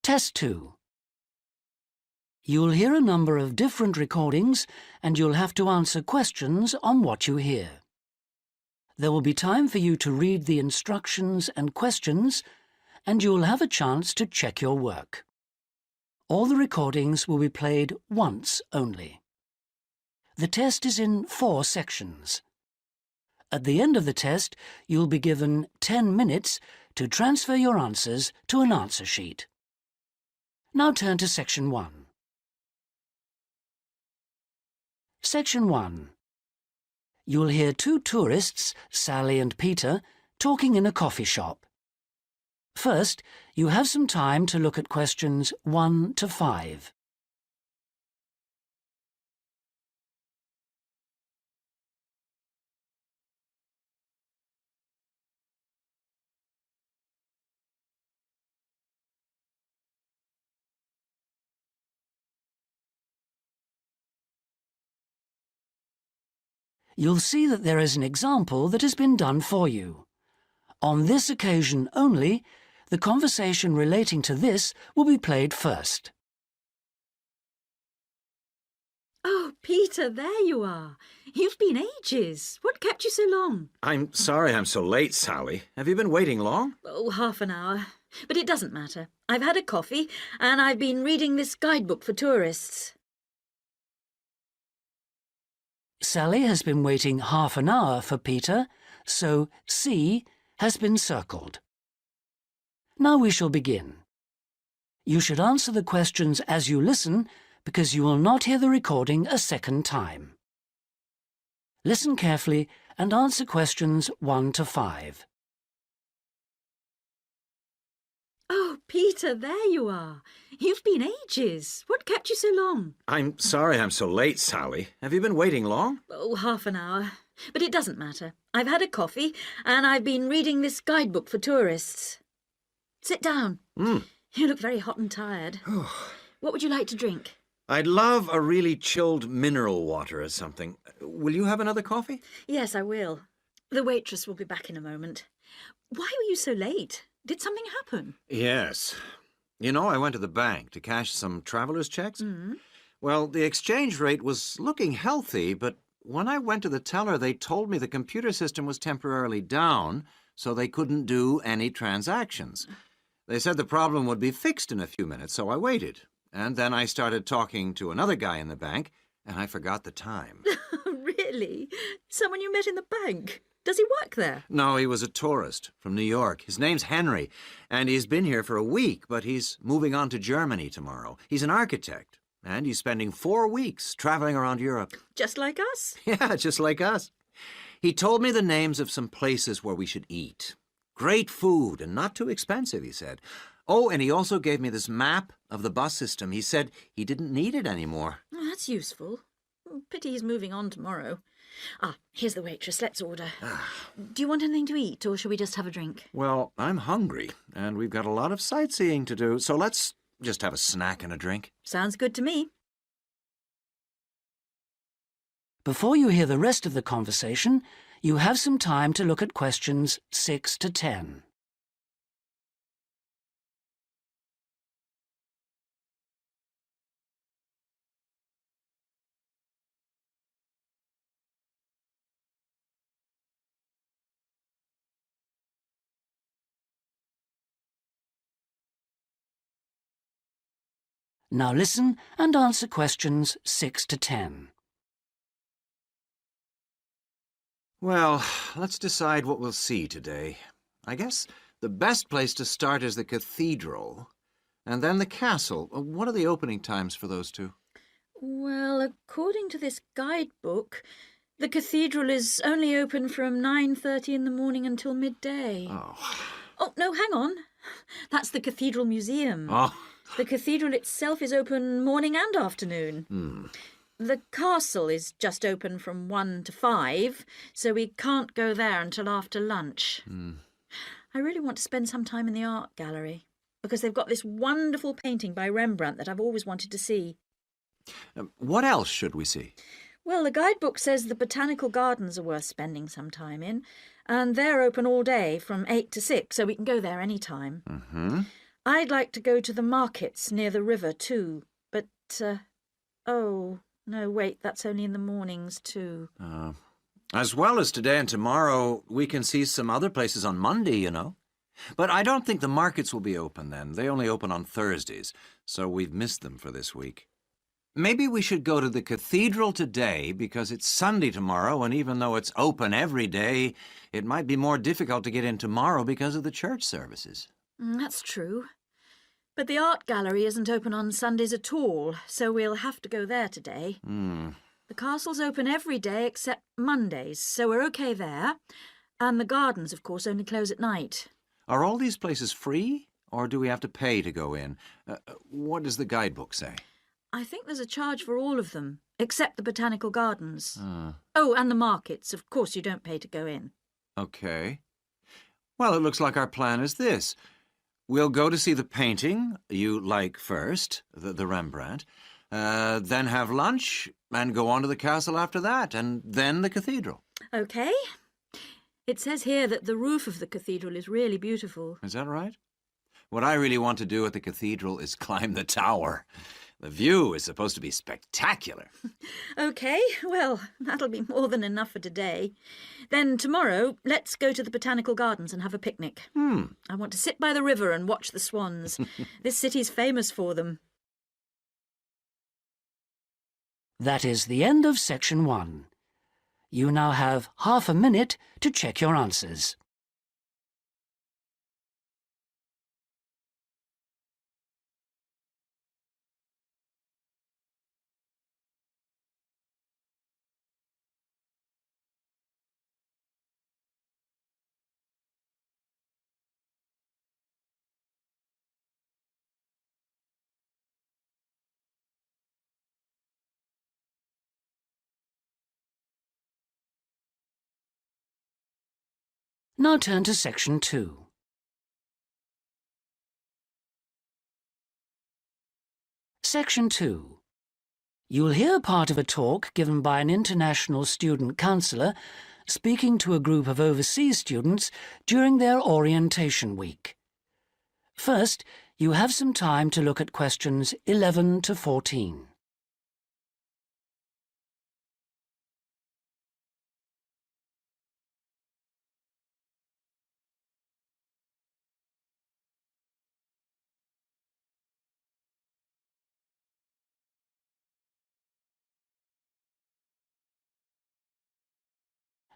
Test 2. You'll hear a number of different recordings and you'll have to answer questions on what you hear. There will be time for you to read the instructions and questions, and you'll have a chance to check your work. All the recordings will be played once only. The test is in 4 sections. At the end of the test, you'll be given 10 minutes to transfer your answers to an answer sheet. Now turn to Section 1. Section 1. You'll hear 2 tourists, Sally and Peter, talking in a coffee shop. First, you have some time to look at questions 1 to 5. You'll see that there is an example that has been done for you. On this occasion only, the conversation relating to this will be played first. Oh, Peter, there you are. You've been ages. What kept you so long? I'm sorry I'm so late, Sally. Have you been waiting long? Oh, half an hour. But it doesn't matter. I've had a coffee and I've been reading this guidebook for tourists. Sally has been waiting half an hour for Peter, so C has been circled. Now we shall begin. You should answer the questions as you listen, because you will not hear the recording a second time. Listen carefully and answer questions 1 to 5. Oh, Peter, there you are. You've been ages. What kept you so long? I'm sorry I'm so late, Sally. Have you been waiting long? Oh, half an hour. But it doesn't matter. I've had a coffee and I've been reading this guidebook for tourists. Sit down. You look very hot and tired. What would you like to drink? I'd love a really chilled mineral water or something. Will you have another coffee? Yes, I will. The waitress will be back in a moment. Why were you so late? Did something happen? Yes. You know, I went to the bank to cash some traveler's checks. Well, the exchange rate was looking healthy, but when I went to the teller, they told me the computer system was temporarily down, so they couldn't do any transactions. They said the problem would be fixed in a few minutes, so I waited. And then I started talking to another guy in the bank, and I forgot the time. Really? Someone you met in the bank? Does he work there? No, he was a tourist from New York. His name's Henry, and he's been here for a week, but he's moving on to Germany tomorrow. He's an architect, and he's spending 4 weeks traveling around Europe. Just like us? Yeah, just like us. He told me the names of some places where we should eat. Great food and not too expensive, he said. Oh, and he also gave me this map of the bus system. He said he didn't need it anymore. Oh, that's useful. Pity he's moving on tomorrow. Ah, here's the waitress. Let's order. Do you want anything to eat, or shall we just have a drink? Well, I'm hungry, and we've got a lot of sightseeing to do, so let's just have a snack and a drink. Sounds good to me. Before you hear the rest of the conversation, you have some time to look at questions 6 to 10. Now listen and answer questions 6 to 10. Well, let's decide what we'll see today. I guess the best place to start is the cathedral, and then the castle. What are the opening times for those two? Well, according to this guidebook, the cathedral is only open from 9:30 in the morning until midday. Oh, no, hang on. That's the Cathedral Museum. The cathedral itself is open morning and afternoon. The castle is just open from 1 to 5, so we can't go there until after lunch. I really want to spend some time in the art gallery, because they've got this wonderful painting by Rembrandt that I've always wanted to see. What else should we see? Well, the guidebook says the botanical gardens are worth spending some time in, and they're open all day from 8 to 6, so we can go there any time. I'd like to go to the markets near the river too, but, oh, no, wait, that's only in the mornings too. As well as today and tomorrow, we can see some other places on Monday, you know. But I don't think the markets will be open then. They only open on Thursdays, so we've missed them for this week. Maybe we should go to the cathedral today because it's Sunday tomorrow, and even though it's open every day, it might be more difficult to get in tomorrow because of the church services. That's true. But the art gallery isn't open on Sundays at all, so we'll have to go there today. The castle's open every day except Mondays, so we're okay there. And the gardens, of course, only close at night. Are all these places free, or do we have to pay to go in? What does the guidebook say? I think there's a charge for all of them, except the botanical gardens. Oh, and the markets. Of course you don't pay to go in. Okay. Well, it looks like our plan is this. We'll go to see the painting you like first, the Rembrandt, then have lunch and go on to the castle after that, and then the cathedral. Okay. It says here that the roof of the cathedral is really beautiful. Is that right? What I really want to do at the cathedral is climb the tower. The view is supposed to be spectacular. Okay, well, that'll be more than enough for today. Then tomorrow, let's go to the botanical gardens and have a picnic. I want to sit by the river and watch the swans. This city's famous for them. That is the end of section 1. You now have half a minute to check your answers. Now turn to section 2. Section 2. You'll hear part of a talk given by an international student counsellor speaking to a group of overseas students during their orientation week. First, you have some time to look at questions 11 to 14.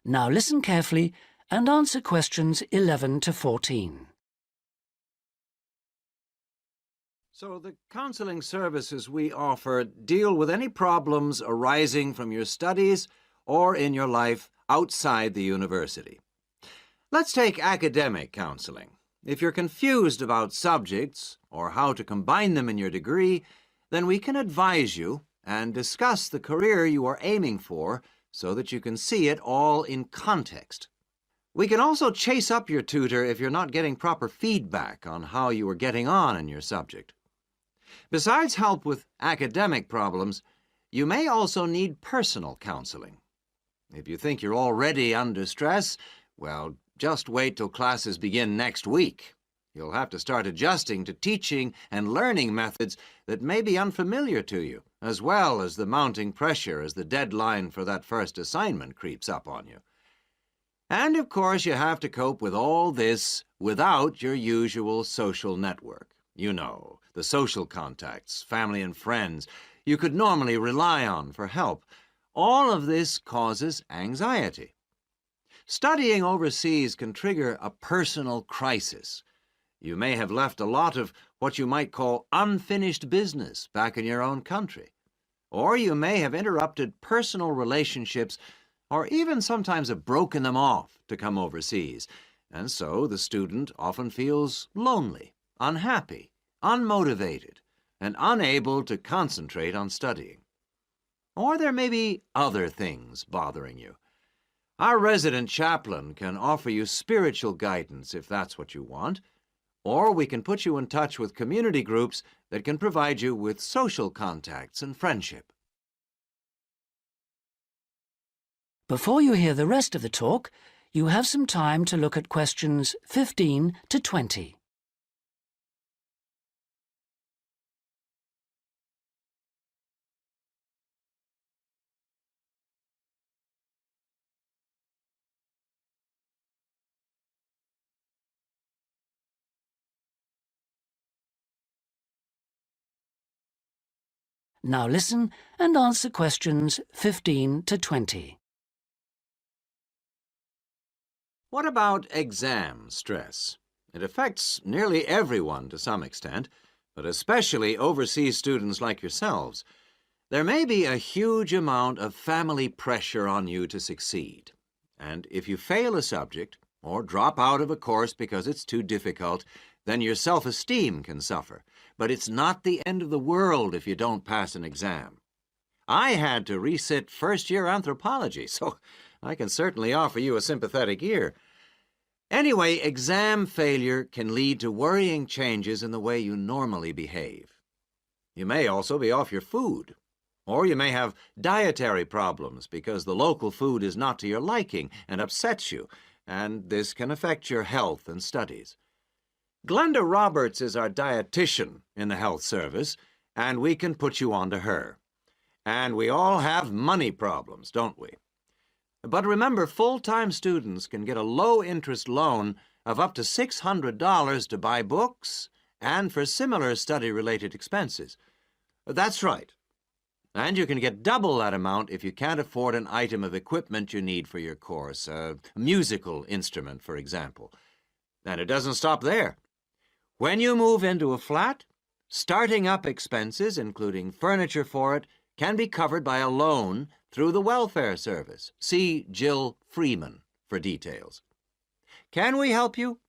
Now listen carefully and answer questions 11 to 14. So the counselling services we offer deal with any problems arising from your studies or in your life outside the university. Let's take academic counselling. If you're confused about subjects or how to combine them in your degree, then we can advise you and discuss the career you are aiming for so that you can see it all in context. We can also chase up your tutor if you're not getting proper feedback on how you are getting on in your subject. Besides help with academic problems, you may also need personal counseling. If you think you're already under stress, well, just wait till classes begin next week. You'll have to start adjusting to teaching and learning methods that may be unfamiliar to you, as well as the mounting pressure as the deadline for that first assignment creeps up on you. And, of course, you have to cope with all this without your usual social network. You know, the social contacts, family and friends you could normally rely on for help. All of this causes anxiety. Studying overseas can trigger a personal crisis. You may have left a lot of what you might call unfinished business back in your own country. Or you may have interrupted personal relationships or even sometimes have broken them off to come overseas. And so the student often feels lonely, unhappy, unmotivated, and unable to concentrate on studying. Or there may be other things bothering you. Our resident chaplain can offer you spiritual guidance if that's what you want, or we can put you in touch with community groups that can provide you with social contacts and friendship. Before you hear the rest of the talk, you have some time to look at questions 15 to 20. Now listen and answer questions 15 to 20. What about exam stress? It affects nearly everyone to some extent, but especially overseas students like yourselves. There may be a huge amount of family pressure on you to succeed. And if you fail a subject or drop out of a course because it's too difficult, then your self-esteem can suffer. But it's not the end of the world if you don't pass an exam. I had to resit first-year anthropology, so I can certainly offer you a sympathetic ear. Anyway, exam failure can lead to worrying changes in the way you normally behave. You may also be off your food, or you may have dietary problems because the local food is not to your liking and upsets you, and this can affect your health and studies. Glenda Roberts is our dietitian in the health service, and we can put you on to her. And we all have money problems, don't we? But remember, full-time students can get a low-interest loan of up to $600 to buy books and for similar study-related expenses. That's right. And you can get double that amount if you can't afford an item of equipment you need for your course, a musical instrument, for example. And it doesn't stop there. When you move into a flat, starting up expenses, including furniture for it, can be covered by a loan through the welfare service. See Jill Freeman for details. Can we help you?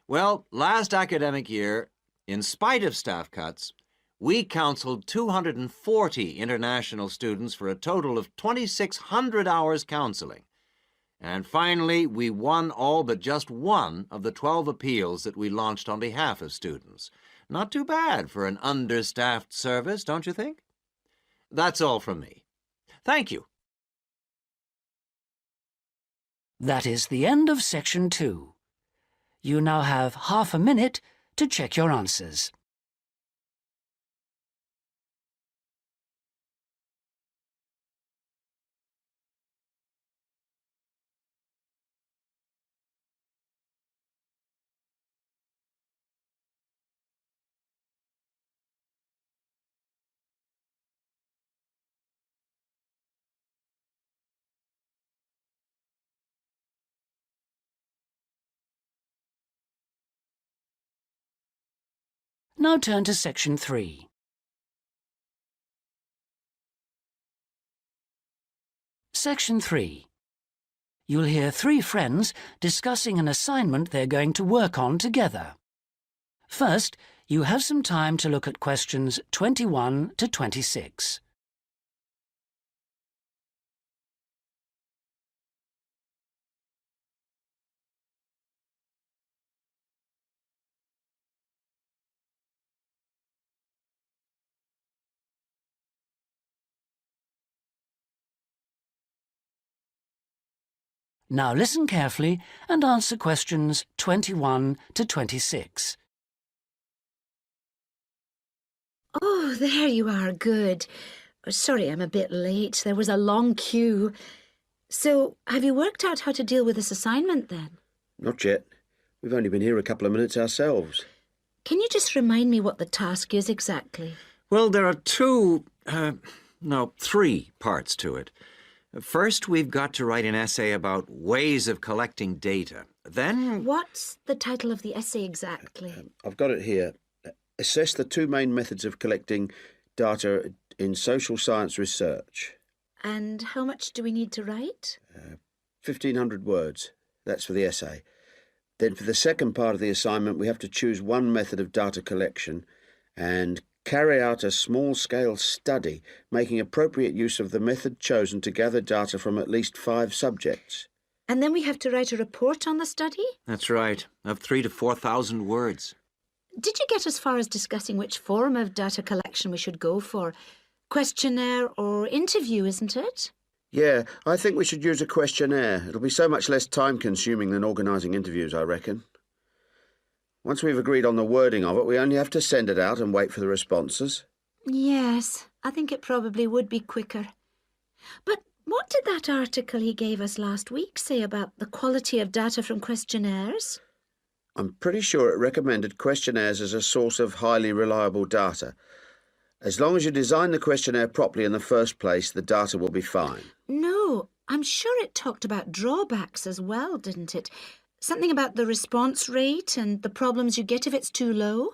Well, last academic year, in spite of staff cuts, we counseled 240 international students for a total of 2,600 hours counseling. And finally, we won all but just one of the 12 appeals that we launched on behalf of students. Not too bad for an understaffed service, don't you think? That's all from me. Thank you. That is the end of Section 2. You now have half a minute to check your answers. Now turn to Section 3. Section 3. You'll hear three friends discussing an assignment they're going to work on together. First, you have some time to look at questions 21 to 26. Now listen carefully and answer questions 21 to 26. Oh, there you are, good. Sorry I'm a bit late. There was a long queue. So, have you worked out how to deal with this assignment then? Not yet. We've only been here a couple of minutes ourselves. Can you just remind me what the task is exactly? Well, there are three parts to it. First, we've got to write an essay about ways of collecting data. Then... What's the title of the essay exactly? I've got it here. Assess the two main methods of collecting data in social science research. And how much do we need to write? 1,500 words. That's for the essay. Then for the second part of the assignment, we have to choose one method of data collection and carry out a small-scale study, making appropriate use of the method chosen to gather data from at least 5 subjects. And then we have to write a report on the study? That's right, of 3,000 to 4,000 words. Did you get as far as discussing which form of data collection we should go for? Questionnaire or interview, isn't it? Yeah, I think we should use a questionnaire. It'll be so much less time-consuming than organising interviews, I reckon. Once we've agreed on the wording of it, we only have to send it out and wait for the responses. Yes, I think it probably would be quicker. But what did that article he gave us last week say about the quality of data from questionnaires? I'm pretty sure it recommended questionnaires as a source of highly reliable data. As long as you design the questionnaire properly in the first place, the data will be fine. No, I'm sure it talked about drawbacks as well, didn't it? Something about the response rate and the problems you get if it's too low?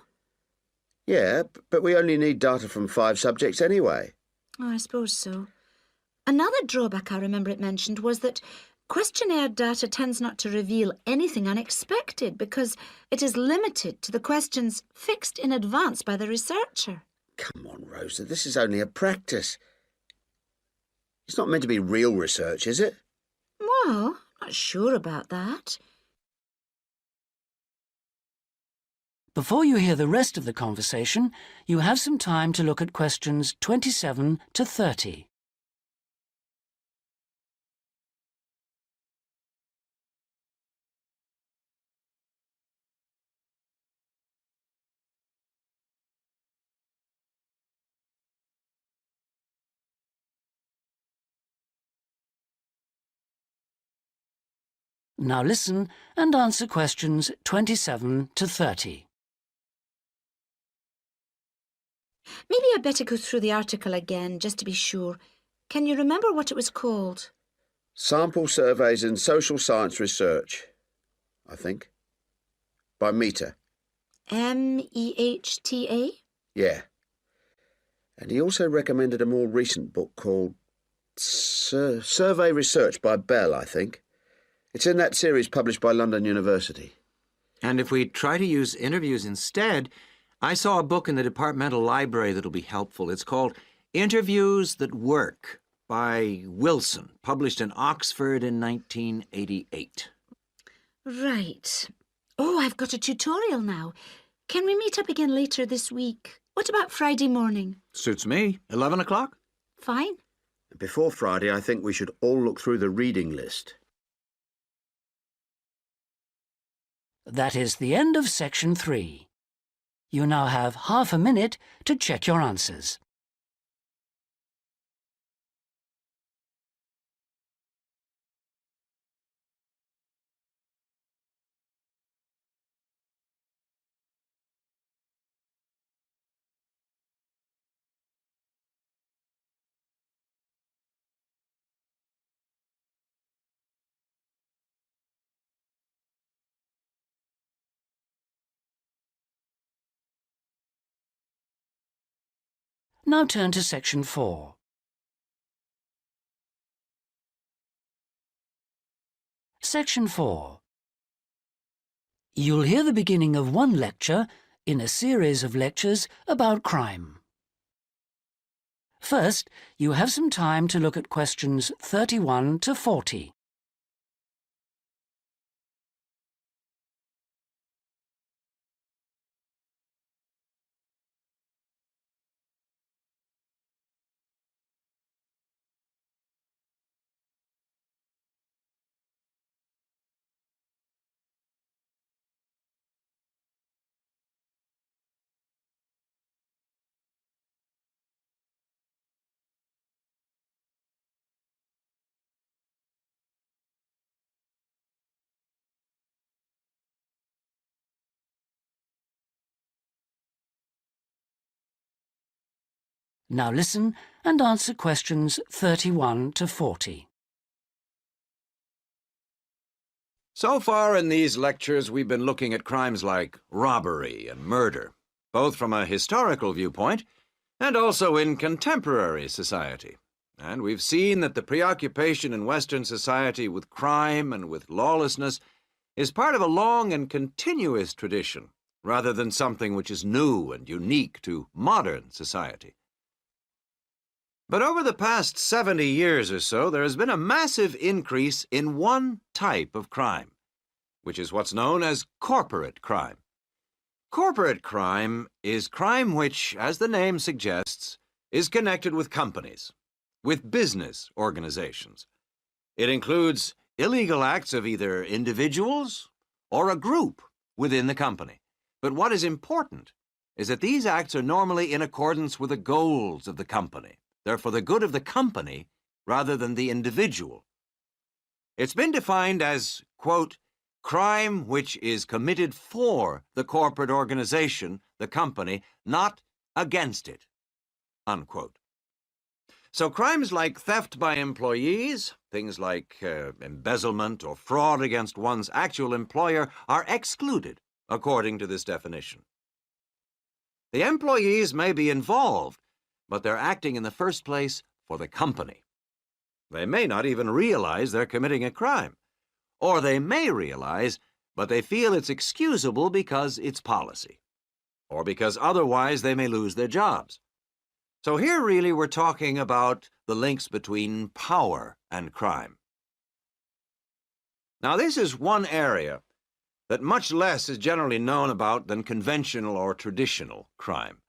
Yeah, but we only need data from 5 subjects anyway. Oh, I suppose so. Another drawback I remember it mentioned was that questionnaire data tends not to reveal anything unexpected because it is limited to the questions fixed in advance by the researcher. Come on, Rosa, this is only a practice. It's not meant to be real research, is it? Well, not sure about that. Before you hear the rest of the conversation, you have some time to look at questions 27 to 30. Now listen and answer questions 27 to 30. Maybe I'd better go through the article again, just to be sure. Can you remember what it was called? Sample Surveys in Social Science Research, I think. By Mehta. MEHTA? Yeah. And he also recommended a more recent book called Survey Research by Bell, I think. It's in that series published by London University. And if we try to use interviews instead, I saw a book in the departmental library that'll be helpful. It's called Interviews That Work by Wilson, published in Oxford in 1988. Right. Oh, I've got a tutorial now. Can we meet up again later this week? What about Friday morning? Suits me. 11 o'clock? Fine. Before Friday, I think we should all look through the reading list. That is the end of section 3. You now have half a minute to check your answers. Now turn to section 4. Section 4. You'll hear the beginning of one lecture in a series of lectures about crime. First, you have some time to look at questions 31 to 40. Now listen and answer questions 31 to 40. So far in these lectures, we've been looking at crimes like robbery and murder, both from a historical viewpoint and also in contemporary society. And we've seen that the preoccupation in Western society with crime and with lawlessness is part of a long and continuous tradition, rather than something which is new and unique to modern society. But over the past 70 years or so, there has been a massive increase in one type of crime, which is what's known as corporate crime. Corporate crime is crime which, as the name suggests, is connected with companies, with business organizations. It includes illegal acts of either individuals or a group within the company. But what is important is that these acts are normally in accordance with the goals of the company. They're for the good of the company rather than the individual. It's been defined as, quote, crime which is committed for the corporate organization, the company, not against it. unquote. So crimes like theft by employees, things like embezzlement or fraud against one's actual employer are excluded according to this definition. The employees may be involved, but they're acting in the first place for the company. They may not even realize they're committing a crime, or they may realize, but they feel it's excusable because it's policy, or because otherwise they may lose their jobs. So here really we're talking about the links between power and crime. Now this is one area that much less is generally known about than conventional or traditional crime.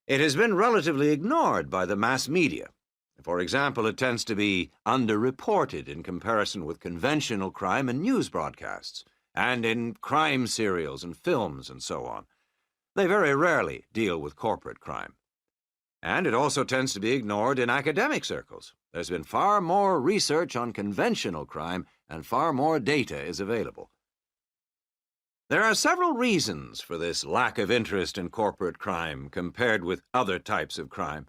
It has been relatively ignored by the mass media. For example, it tends to be underreported in comparison with conventional crime in news broadcasts, and in crime serials and films and so on. They very rarely deal with corporate crime. And it also tends to be ignored in academic circles. There's been far more research on conventional crime, and far more data is available. There are several reasons for this lack of interest in corporate crime compared with other types of crime.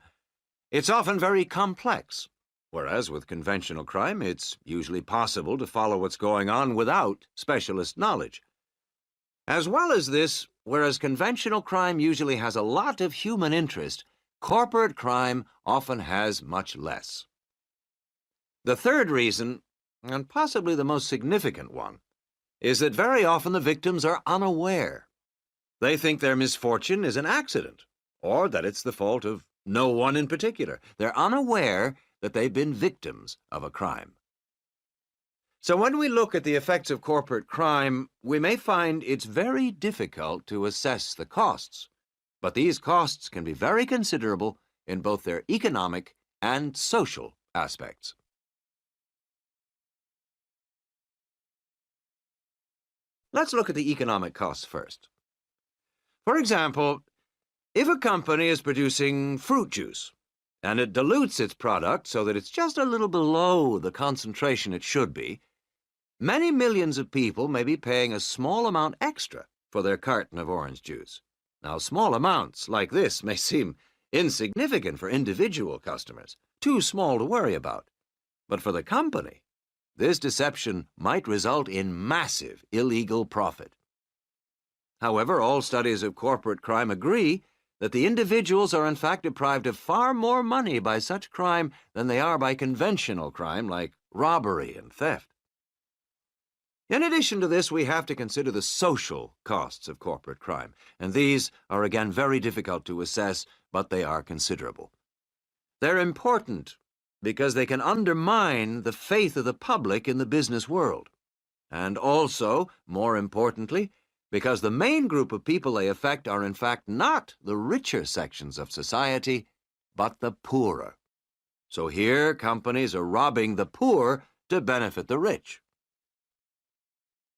It's often very complex, whereas with conventional crime, it's usually possible to follow what's going on without specialist knowledge. As well as this, whereas conventional crime usually has a lot of human interest, corporate crime often has much less. The third reason, and possibly the most significant one, is that very often the victims are unaware. They think their misfortune is an accident, or that it's the fault of no one in particular. They're unaware that they've been victims of a crime. So when we look at the effects of corporate crime, we may find it's very difficult to assess the costs. But these costs can be very considerable in both their economic and social aspects. Let's look at the economic costs first. For example, if a company is producing fruit juice and it dilutes its product so that it's just a little below the concentration it should be, many millions of people may be paying a small amount extra for their carton of orange juice. Now, small amounts like this may seem insignificant for individual customers, too small to worry about. But for the company, this deception might result in massive illegal profit. However, all studies of corporate crime agree that the individuals are in fact deprived of far more money by such crime than they are by conventional crime like robbery and theft. In addition to this, we have to consider the social costs of corporate crime, and these are again very difficult to assess, but they are considerable. They're important because they can undermine the faith of the public in the business world, and also, more importantly, because the main group of people they affect are in fact not the richer sections of society, but the poorer. So here, companies are robbing the poor to benefit the rich.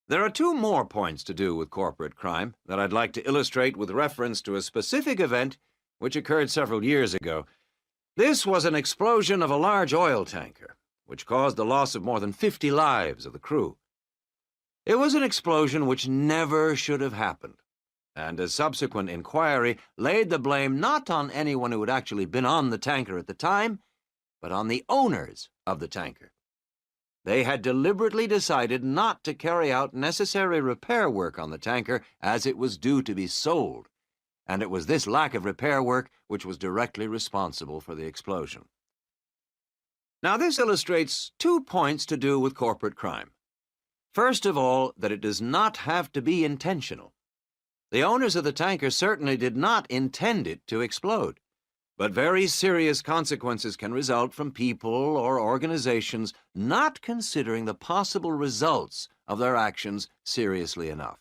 There are two more points to do with corporate crime that I'd like to illustrate with reference to a specific event which occurred several years ago. This was an explosion of a large oil tanker, which caused the loss of more than 50 lives of the crew. It was an explosion which never should have happened, and a subsequent inquiry laid the blame not on anyone who had actually been on the tanker at the time, but on the owners of the tanker. They had deliberately decided not to carry out necessary repair work on the tanker as it was due to be sold, and it was this lack of repair work which was directly responsible for the explosion. Now, this illustrates 2 points to do with corporate crime. First of all, that it does not have to be intentional. The owners of the tanker certainly did not intend it to explode. But very serious consequences can result from people or organizations not considering the possible results of their actions seriously enough.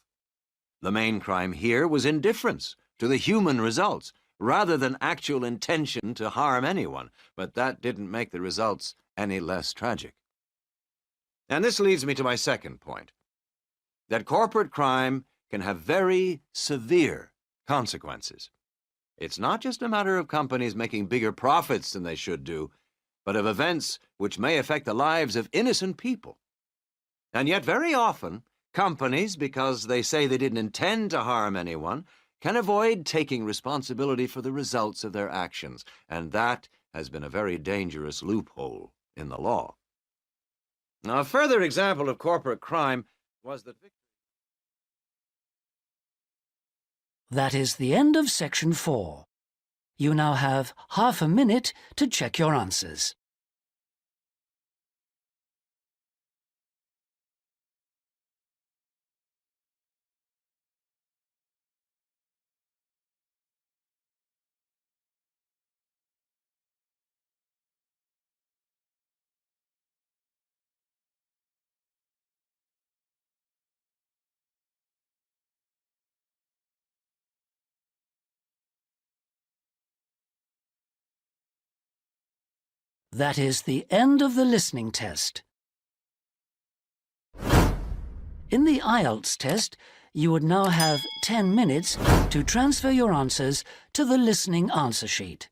The main crime here was indifference to the human results, rather than actual intention to harm anyone, but that didn't make the results any less tragic. And this leads me to my second point, that corporate crime can have very severe consequences. It's not just a matter of companies making bigger profits than they should do, but of events which may affect the lives of innocent people. And yet very often, companies, because they say they didn't intend to harm anyone, can avoid taking responsibility for the results of their actions, and that has been a very dangerous loophole in the law. Now, a further example of corporate crime was that That is the end of section 4. You now have half a minute to check your answers. That is the end of the listening test. In the IELTS test, you would now have 10 minutes to transfer your answers to the listening answer sheet.